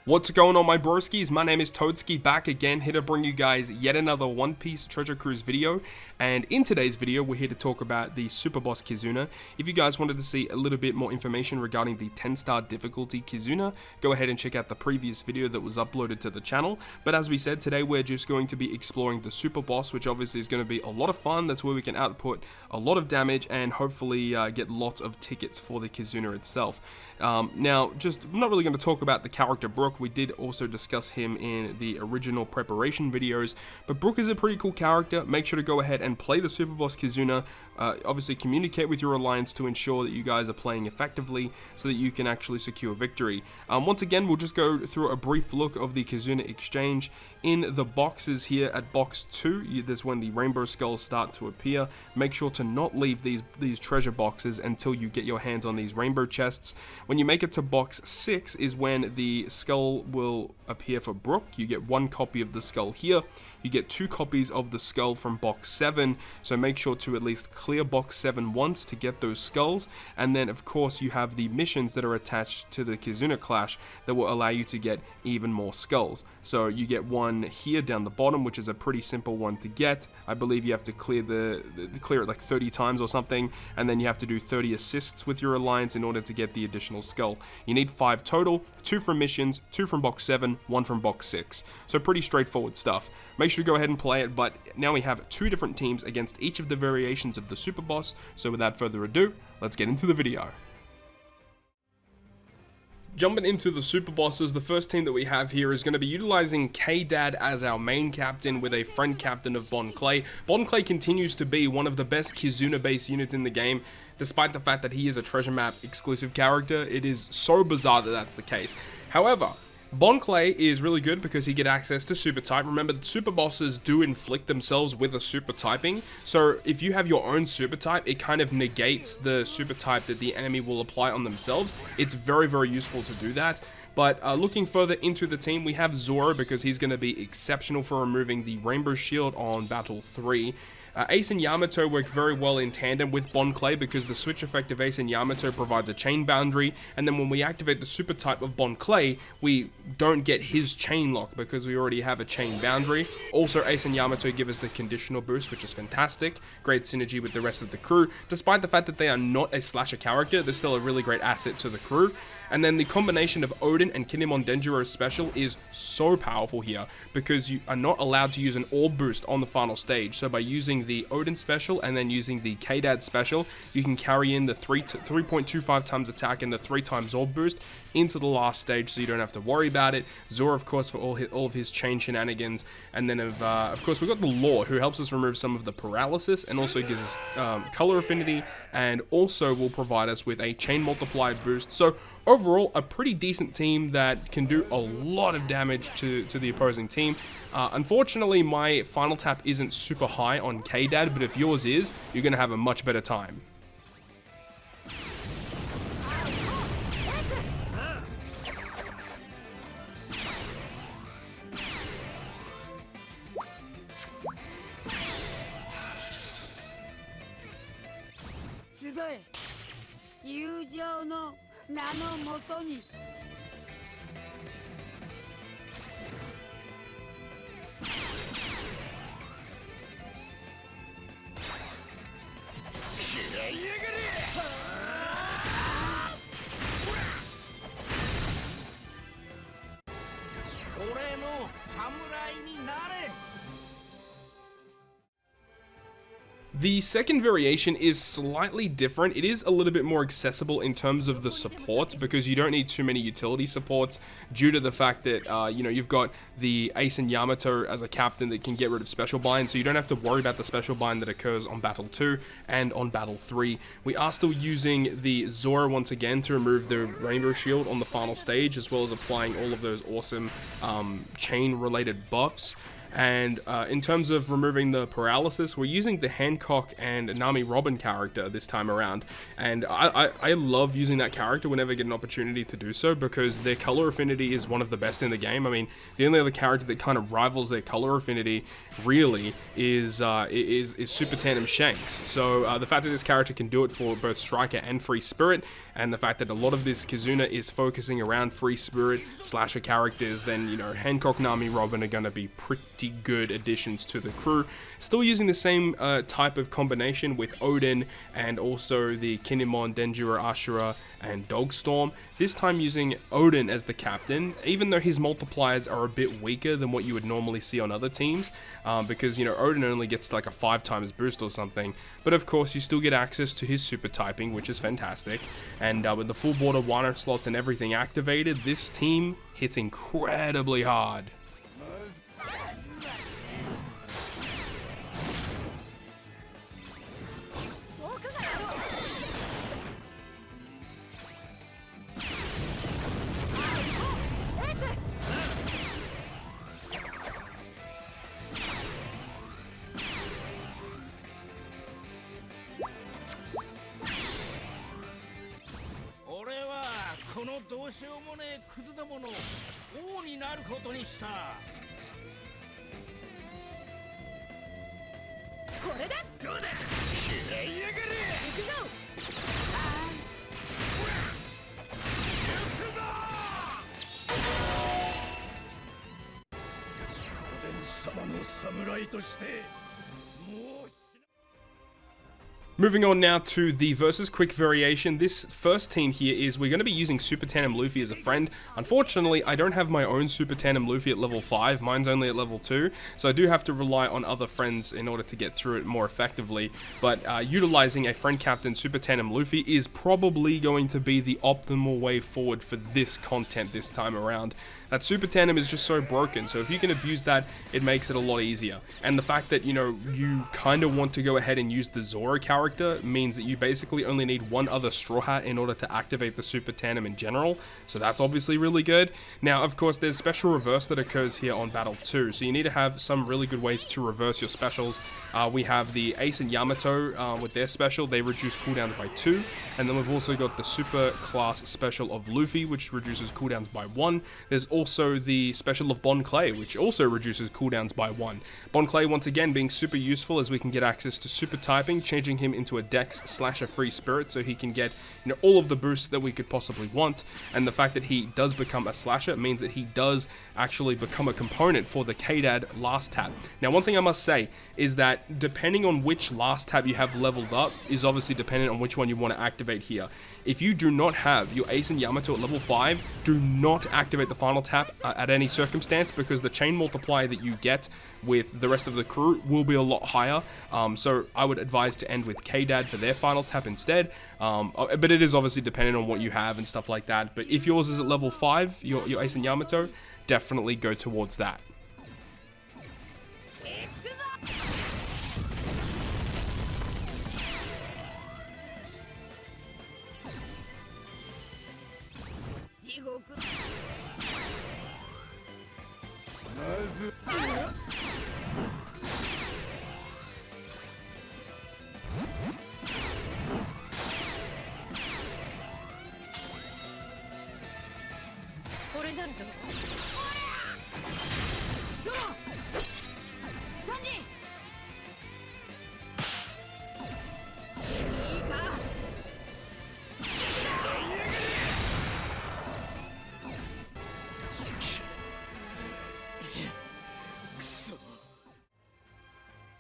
What's going on, my broskies? My name is Toadskii, back again, here to bring you guys yet another One Piece Treasure Cruise video. And in today's video, we're here to talk about the super boss Kizuna. If you guys wanted to see a little bit more information regarding the 10-star difficulty Kizuna, go ahead and check out the previous video that was uploaded to the channel. But as we said, today we're just going to be exploring the super boss, which obviously is going to be a lot of fun. That's where we can output a lot of damage and hopefully get lots of tickets for the Kizuna itself. Now, I'm not really going to talk about the character Brook. We did also discuss him in the original preparation videos, but Brook is a pretty cool character. Make sure to go ahead and play the super boss Kizuna. Obviously communicate with your alliance to ensure that you guys are playing effectively so that you can actually secure victory. Once again, we'll just go through a brief look of the Kizuna exchange. In the boxes here at box 2, there's when the rainbow skulls start to appear. Make sure to not leave these treasure boxes until you get your hands on these rainbow chests. When you make it to box 6 is when the skull will appear for Brook. You get 1 copy of the skull here. You get 2 copies of the skull from box 7, so make sure to at least clear box 7 once to get those skulls. And then of course you have the missions that are attached to the Kizuna Clash that will allow you to get even more skulls. So you get one here down the bottom, which is a pretty simple one to get. I believe you have to clear it like 30 times or something, and then you have to do 30 assists with your alliance in order to get the additional skull. You need 5 total, 2 from missions, 2 from box 7, 1 from box 6. So pretty straightforward stuff. Make sure to go ahead and play it, but now we have 2 different teams against each of the variations of the super boss. So without further ado, let's get into the video. Jumping into the super bosses, the first team that we have here is going to be utilizing K-Dad as our main captain with a friend captain of Bon Clay. Bon Clay continues to be one of the best Kizuna based units in the game, despite the fact that he is a treasure map exclusive character. It is so bizarre that that's the case. However, Bon Clay is really good because he gets access to super type. Remember that super bosses do inflict themselves with a super typing, so if you have your own super type, it kind of negates the super type that the enemy will apply on themselves. It's very, very useful to do that. But looking further into the team, we have Zoro because he's going to be exceptional for removing the Rainbow Shield on Battle 3. Ace and Yamato work very well in tandem with Bon Clay because the switch effect of Ace and Yamato provides a chain boundary, and then when we activate the super type of Bon Clay, we don't get his chain lock because we already have a chain boundary. Also, Ace and Yamato give us the conditional boost, which is fantastic. Great synergy with the rest of the crew. Despite the fact that they are not a slasher character, they're still a really great asset to the crew. And then the combination of Odin and Kinemon Denjiro's special is so powerful here because you are not allowed to use an orb boost on the final stage. So by using the Odin special and then using the K-Dad special, you can carry in the 3.25 times attack and the 3 times orb boost into the last stage, so you don't have to worry about it. Zoro, of course, for all of his chain shenanigans. And then of course we've got the Lord, who helps us remove some of the paralysis and also gives us color affinity, and also will provide us with a chain multiplier boost. So overall, a pretty decent team that can do a lot of damage to the opposing team. Unfortunately, my final tap isn't super high on K-Dad, but if yours is, you're going to have a much better time. The second variation is slightly different. It is a little bit more accessible in terms of the supports because you don't need too many utility supports due to the fact that, you've got the Ace and Yamato as a captain that can get rid of special bind, so you don't have to worry about the special bind that occurs on Battle 2 and on Battle 3. We are still using the Zoro once again to remove the Rainbow Shield on the final stage, as well as applying all of those awesome chain-related buffs. And in terms of removing the paralysis, we're using the Hancock and Nami Robin character this time around. And I love using that character whenever I get an opportunity to do so, because their color affinity is one of the best in the game. I mean, the only other character that kind of rivals their color affinity really is Super Tandem Shanks. So the fact that this character can do it for both Striker and Free Spirit, and the fact that a lot of this Kizuna is focusing around Free Spirit slasher characters, then, you know, Hancock, Nami, Robin are going to be pretty good additions to the crew. Still using the same type of combination with Odin and also the Kinemon, Denjiro, Ashura, and Dogstorm. This time using Odin as the captain, even though his multipliers are a bit weaker than what you would normally see on other teams, because, you know, Odin only gets like a 5 times boost or something, but of course you still get access to his super typing, which is fantastic, and with the full border Wano slots and everything activated, this team hits incredibly hard. Moving on now to the versus quick variation. This first team here is we're going to be using Super Tandem Luffy as a friend. Unfortunately, I don't have my own Super Tandem Luffy at level 5. Mine's only at level 2. So I do have to rely on other friends in order to get through it more effectively. But utilizing a friend captain Super Tandem Luffy is probably going to be the optimal way forward for this content this time around. That Super Tandem is just so broken, so if you can abuse that, it makes it a lot easier. And the fact that, you know, you kind of want to go ahead and use the Zoro character means that you basically only need one other Straw Hat in order to activate the Super Tandem in general, so that's obviously really good. Now, of course, there's special reverse that occurs here on Battle 2, so you need to have some really good ways to reverse your specials. We have the Ace and Yamato with their special, they reduce cooldowns by 2, and then we've also got the super class special of Luffy, which reduces cooldowns by 1. There's also the special of Bon Clay, which also reduces cooldowns by 1. Bon Clay, once again, being super useful as we can get access to super typing, changing him into a Dex / a Free Spirit, so he can get, you know, all of the boosts that we could possibly want. And the fact that he does become a slasher means that he does actually become a component for the K-Dad last tab. Now, one thing I must say is that depending on which last tab you have leveled up is obviously dependent on which one you want to activate here. If you do not have your Ace and Yamato at level 5, do not activate the final tap at any circumstance, because the chain multiplier that you get with the rest of the crew will be a lot higher. So I would advise to end with K-Dad for their final tap instead. But it is obviously dependent on what you have and stuff like that. But if yours is at level 5, your Ace and Yamato, definitely go towards that.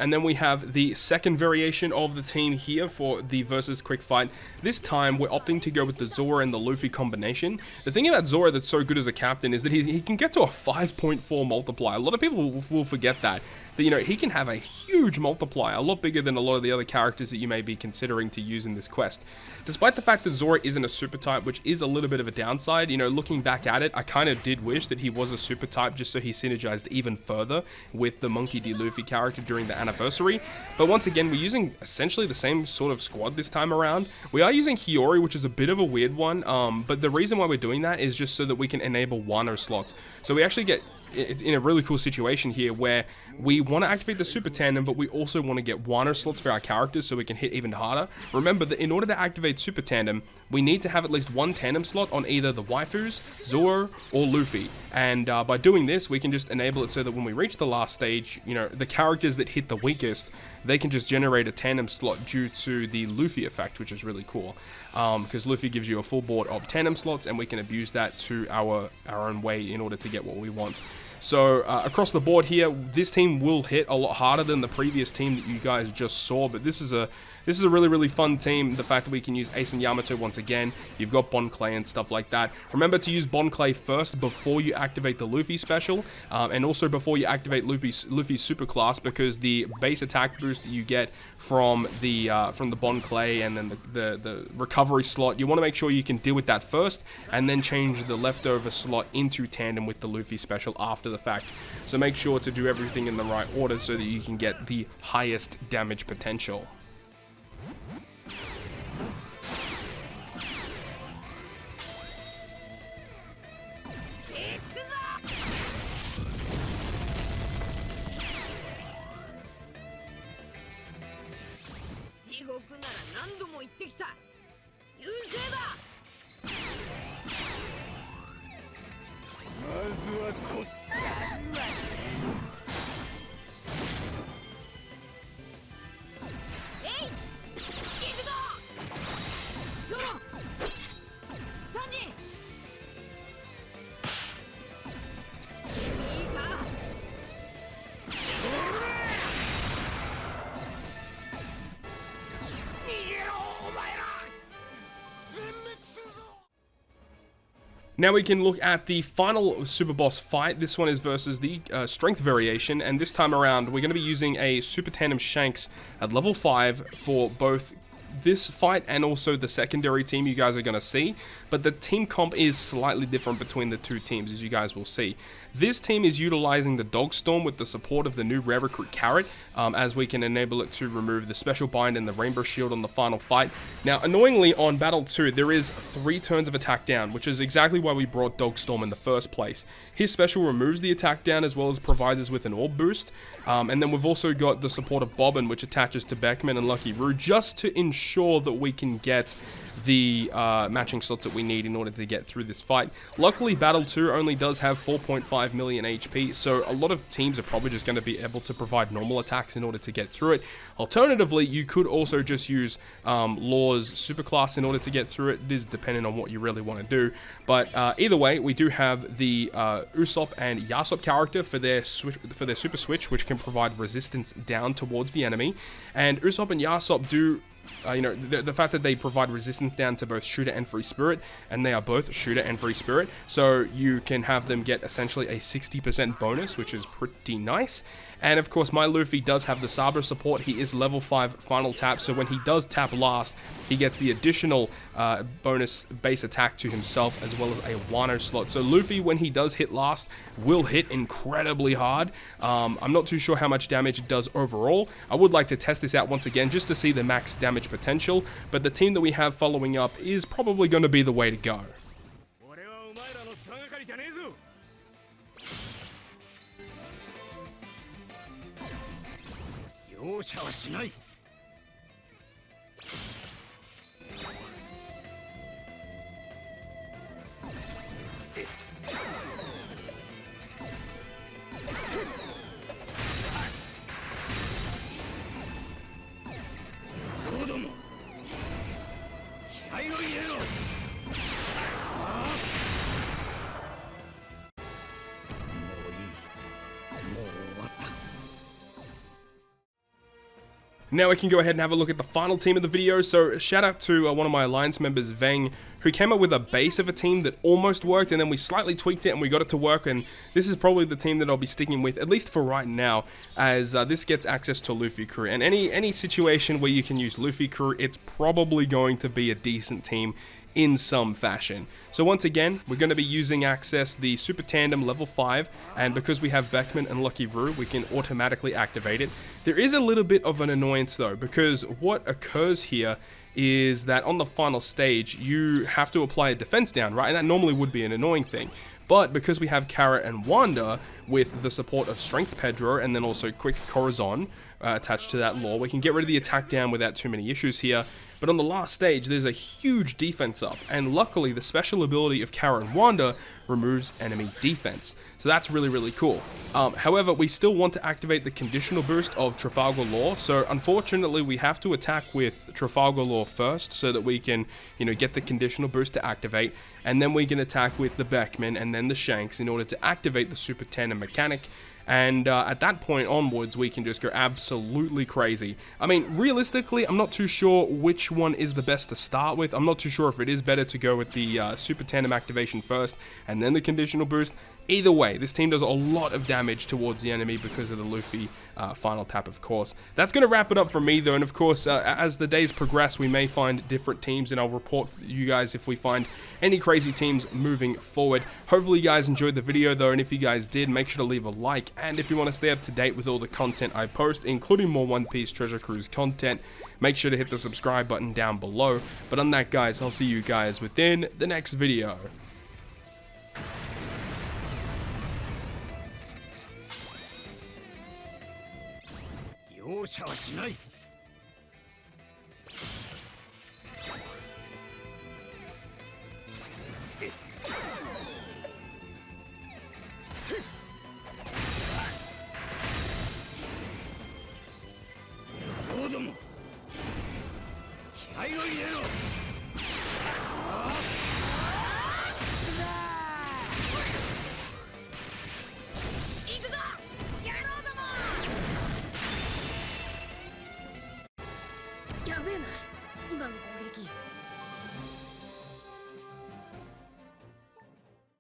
And then we have the second variation of the team here for the versus quick fight. This time, we're opting to go with the Zoro and the Luffy combination. The thing about Zoro that's so good as a captain is that he can get to a 5.4 multiplier. A lot of people will forget that. that, you know, he can have a huge multiplier, a lot bigger than a lot of the other characters that you may be considering to use in this quest. Despite the fact that Zora isn't a super type, which is a little bit of a downside, you know, looking back at it, I kind of did wish that he was a super type just so he synergized even further with the Monkey D. Luffy character during the anniversary. But once again, we're using essentially the same sort of squad this time around. We are using Hiyori, which is a bit of a weird one, but the reason why we're doing that is just so that we can enable Wano slots. So we actually get in a really cool situation here where we want to activate the super tandem, but we also want to get Wano slots for our characters so we can hit even harder. Remember that in order to activate super tandem, we need to have at least one tandem slot on either the waifus, Zoro, or Luffy. And by doing this, we can just enable it so that when we reach the last stage, you know, the characters that hit the weakest, they can just generate a tandem slot due to the Luffy effect, which is really cool. Because Luffy gives you a full board of tandem slots, and we can abuse that to our own way in order to get what we want. So across the board here, this team will hit a lot harder than the previous team that you guys just saw, but this is a really fun team. The fact that we can use Ace and Yamato once again, you've got Bon Clay and stuff like that. Remember to use Bon Clay first before you activate the Luffy special, and also before you activate Luffy's super class, because the base attack boost that you get from the Bon Clay and then the recovery slot, you want to make sure you can deal with that first, and then change the leftover slot into tandem with the Luffy special after the fact. So make sure to do everything in the right order so that you can get the highest damage potential. Now we can look at the final super boss fight. This one is versus the strength variation, and this time around we're going to be using a Super Tandem Shanks at level 5 for both this fight and also the secondary team you guys are going to see, but the team comp is slightly different between the two teams, as you guys will see. This team is utilizing the Dog Storm with the support of the new rare recruit Carrot, as we can enable it to remove the special bind and the rainbow shield on the final fight. Now annoyingly on battle 2 there is 3 turns of attack down, which is exactly why we brought Dog Storm in the first place. His special removes the attack down as well as provides us with an orb boost, and then we've also got the support of Bobbin, which attaches to Beckman and Lucky Roo just to ensure that we can get the matching slots that we need in order to get through this fight. Luckily, Battle 2 only does have 4.5 million HP, so a lot of teams are probably just going to be able to provide normal attacks in order to get through it. Alternatively, you could also just use Law's superclass in order to get through it. It is dependent on what you really want to do, but either way, we do have the Usopp and Yasop character for their super switch, which can provide resistance down towards the enemy, and Usopp and Yasop do you know, the fact that they provide resistance down to both Shooter and Free Spirit, and they are both Shooter and Free Spirit, so you can have them get essentially a 60% bonus, which is pretty nice. And of course, my Luffy does have the Sabre support. He is level 5 final tap, so when he does tap last, he gets the additional bonus base attack to himself, as well as a Wano slot. So Luffy, when he does hit last, will hit incredibly hard. I'm not too sure how much damage it does overall. I would like to test this out once again, just to see the max damage potential, but the team that we have following up is probably going to be the way to go. Now we can go ahead and have a look at the final team of the video. So shout out to one of my alliance members, Veng, who came up with a base of a team that almost worked, and then we slightly tweaked it and we got it to work, and this is probably the team that I'll be sticking with, at least for right now, as this gets access to Luffy crew. And any situation where you can use Luffy crew, it's probably going to be a decent team in some fashion. So once again, we're going to be using access the Super Tandem level 5, and because we have Beckman and Lucky Roo, we can automatically activate it. There is a little bit of an annoyance though, because what occurs here is that on the final stage, you have to apply a defense down, right? And that normally would be an annoying thing. But because we have Kara and Wanda with the support of Strength Pedro and then also Quick Corazon attached to that lore, we can get rid of the attack down without too many issues here. But on the last stage, there's a huge defense up, and luckily the special ability of Kara and Wanda removes enemy defense. So that's really, really cool. However, we still want to activate the conditional boost of Trafalgar Law, so unfortunately we have to attack with Trafalgar Law first so that we can, get the conditional boost to activate, and then we can attack with the Beckman and then the Shanks in order to activate the Super Tandem mechanic. And at that point onwards, we can just go absolutely crazy. I mean, realistically, I'm not too sure which one is the best to start with. I'm not too sure if it is better to go with the Super Tandem activation first and then the conditional boost. Either way, this team does a lot of damage towards the enemy because of the Luffy final tap, of course. That's going to wrap it up for me, though, and of course, as the days progress, we may find different teams, and I'll report to you guys if we find any crazy teams moving forward. Hopefully, you guys enjoyed the video, though, and if you guys did, make sure to leave a like, and if you want to stay up to date with all the content I post, including more One Piece Treasure Cruise content, make sure to hit the subscribe button down below. But on that, guys, I'll see you guys within the next video. 容赦はしない。どうも気合を入れろ。やべえな、今の攻撃。